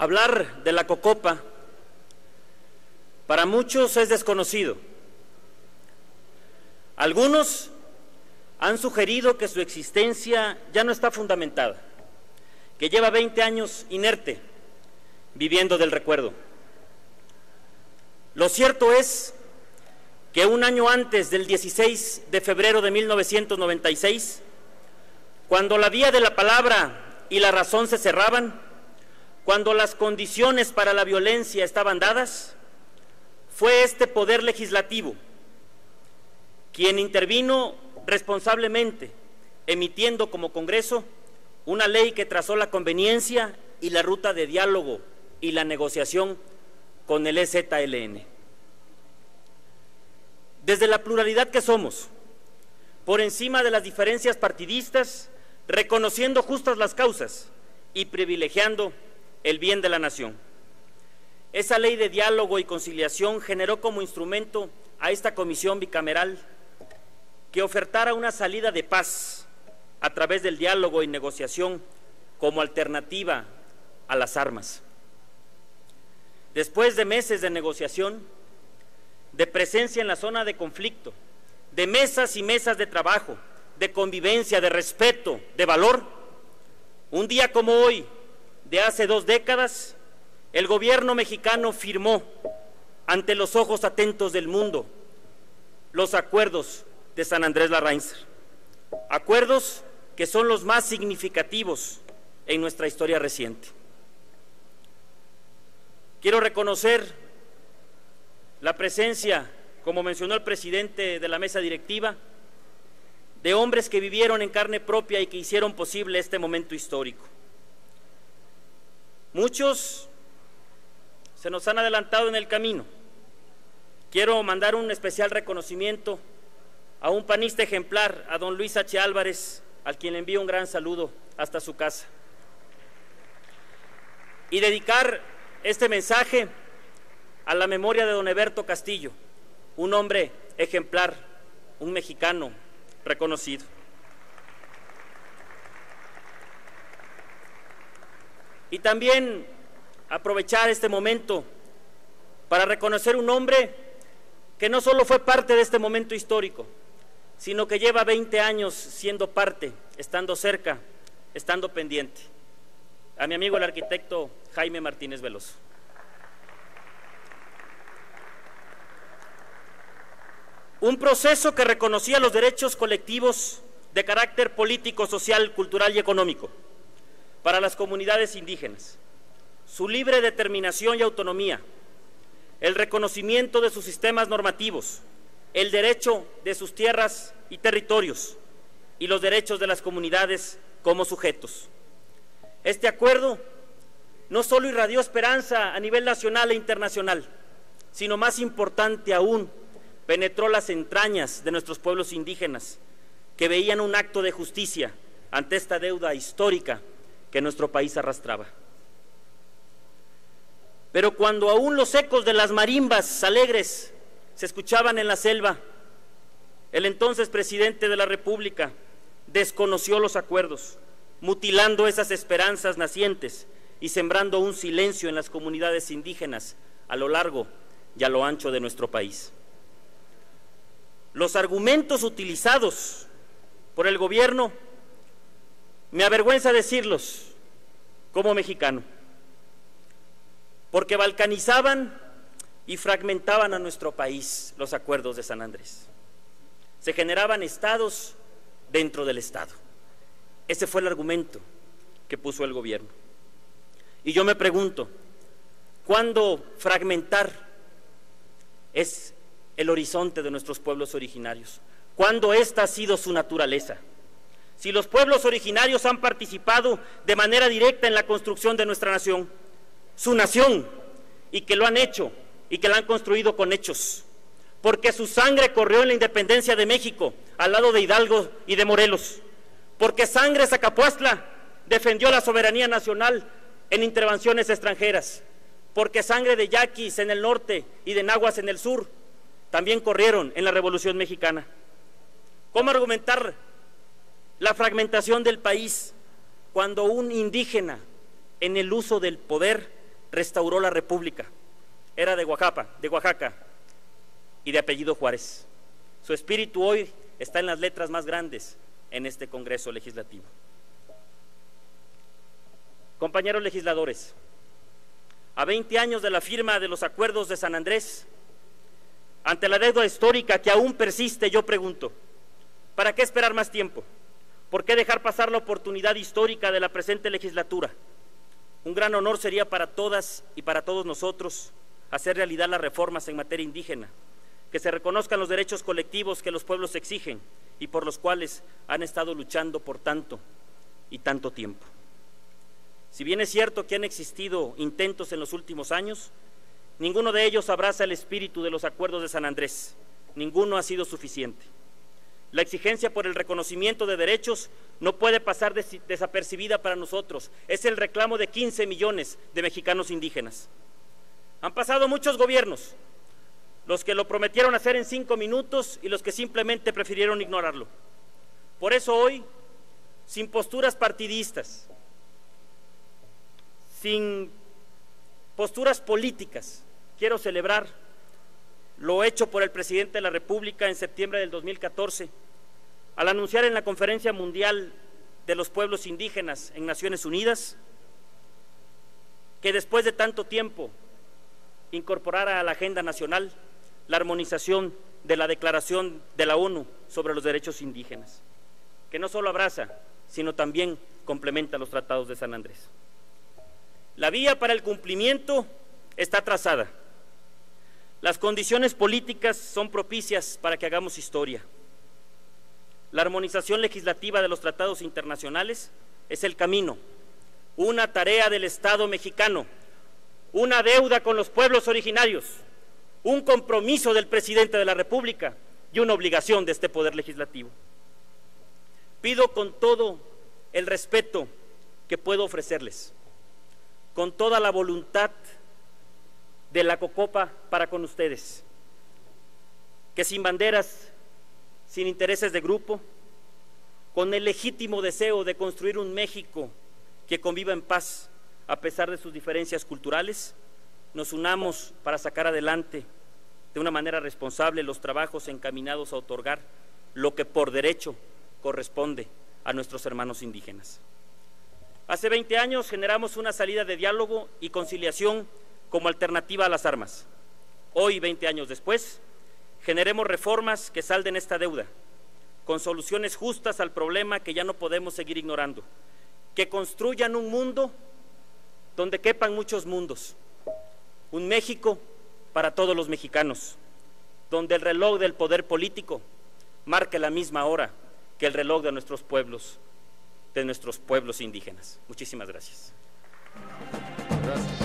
Hablar de la Cocopa para muchos es desconocido. Algunos han sugerido que su existencia ya no está fundamentada, que lleva 20 años inerte, viviendo del recuerdo. Lo cierto es que un año antes del 16 de febrero de 1996, cuando la vía de la palabra y la razón se cerraban, cuando las condiciones para la violencia estaban dadas, fue este poder legislativo quien intervino responsablemente, emitiendo como Congreso una ley que trazó la conveniencia y la ruta de diálogo y la negociación con el EZLN. Desde la pluralidad que somos, por encima de las diferencias partidistas, reconociendo justas las causas y privilegiando el bien de la nación. Esa ley de diálogo y conciliación generó como instrumento a esta comisión bicameral que ofertara una salida de paz a través del diálogo y negociación como alternativa a las armas. Después de meses de negociación, de presencia en la zona de conflicto, de mesas y mesas de trabajo, de convivencia, de respeto, de valor, un día como hoy, de hace 2 décadas, el gobierno mexicano firmó ante los ojos atentos del mundo los acuerdos de San Andrés Larraíncer, acuerdos que son los más significativos en nuestra historia reciente. Quiero reconocer la presencia, como mencionó el presidente de la mesa directiva, de hombres que vivieron en carne propia y que hicieron posible este momento histórico. Muchos se nos han adelantado en el camino. Quiero mandar un especial reconocimiento a un panista ejemplar, a don Luis H. Álvarez, al quien le envío un gran saludo hasta su casa. Y dedicar este mensaje a la memoria de don Eberto Castillo, un hombre ejemplar, un mexicano reconocido. Y también aprovechar este momento para reconocer un hombre que no solo fue parte de este momento histórico, sino que lleva 20 años siendo parte, estando cerca, estando pendiente. A mi amigo el arquitecto Jaime Martínez Veloso. Un proceso que reconocía los derechos colectivos de carácter político, social, cultural y económico para las comunidades indígenas, su libre determinación y autonomía, el reconocimiento de sus sistemas normativos, el derecho de sus tierras y territorios y los derechos de las comunidades como sujetos. Este acuerdo no solo irradió esperanza a nivel nacional e internacional, sino más importante aún, penetró las entrañas de nuestros pueblos indígenas, que veían un acto de justicia ante esta deuda histórica que nuestro país arrastraba. Pero cuando aún los ecos de las marimbas alegres se escuchaban en la selva, el entonces presidente de la República desconoció los acuerdos, mutilando esas esperanzas nacientes y sembrando un silencio en las comunidades indígenas a lo largo y a lo ancho de nuestro país. Los argumentos utilizados por el gobierno, me avergüenza decirlos como mexicano, porque balcanizaban y fragmentaban a nuestro país los acuerdos de San Andrés. Se generaban estados dentro del estado. Ese fue el argumento que puso el gobierno. Y yo me pregunto, ¿cuándo fragmentar es el horizonte de nuestros pueblos originarios? ¿Cuándo esta ha sido su naturaleza? Si los pueblos originarios han participado de manera directa en la construcción de nuestra nación, su nación, y que lo han hecho y que la han construido con hechos, porque su sangre corrió en la independencia de México al lado de Hidalgo y de Morelos, porque sangre Zacapuastla defendió la soberanía nacional en intervenciones extranjeras, porque sangre de yaquis en el norte y de nahuas en el sur también corrieron en la Revolución Mexicana. ¿Cómo argumentar la fragmentación del país cuando un indígena en el uso del poder restauró la República. Era de Oaxaca y de apellido Juárez. Su espíritu hoy está en las letras más grandes en este Congreso Legislativo. Compañeros legisladores, a 20 años de la firma de los acuerdos de San Andrés, ante la deuda histórica que aún persiste, yo pregunto, ¿para qué esperar más tiempo? ¿Por qué dejar pasar la oportunidad histórica de la presente legislatura? Un gran honor sería para todas y para todos nosotros hacer realidad las reformas en materia indígena, que se reconozcan los derechos colectivos que los pueblos exigen y por los cuales han estado luchando por tanto y tanto tiempo. Si bien es cierto que han existido intentos en los últimos años, ninguno de ellos abraza el espíritu de los acuerdos de San Andrés. Ninguno ha sido suficiente. La exigencia por el reconocimiento de derechos no puede pasar desapercibida para nosotros. Es el reclamo de 15 millones de mexicanos indígenas. Han pasado muchos gobiernos, los que lo prometieron hacer en 5 minutos y los que simplemente prefirieron ignorarlo. Por eso hoy, sin posturas partidistas, sin posturas políticas, quiero celebrar lo hecho por el presidente de la República en septiembre del 2014, al anunciar en la Conferencia Mundial de los Pueblos Indígenas en Naciones Unidas que después de tanto tiempo incorporara a la agenda nacional la armonización de la Declaración de la ONU sobre los Derechos Indígenas, que no solo abraza, sino también complementa los tratados de San Andrés. La vía para el cumplimiento está trazada. Las condiciones políticas son propicias para que hagamos historia. La armonización legislativa de los tratados internacionales es el camino, una tarea del Estado mexicano, una deuda con los pueblos originarios, un compromiso del presidente de la República y una obligación de este Poder Legislativo. Pido con todo el respeto que puedo ofrecerles, con toda la voluntad de la Cocopa para con ustedes, que sin banderas, sin intereses de grupo, con el legítimo deseo de construir un México que conviva en paz a pesar de sus diferencias culturales, nos unamos para sacar adelante de una manera responsable los trabajos encaminados a otorgar lo que por derecho corresponde a nuestros hermanos indígenas. Hace 20 años generamos una salida de diálogo y conciliación como alternativa a las armas. Hoy, 20 años después, generemos reformas que salden esta deuda, con soluciones justas al problema que ya no podemos seguir ignorando, que construyan un mundo donde quepan muchos mundos, un México para todos los mexicanos, donde el reloj del poder político marque la misma hora que el reloj de nuestros pueblos indígenas. Muchísimas gracias. Gracias.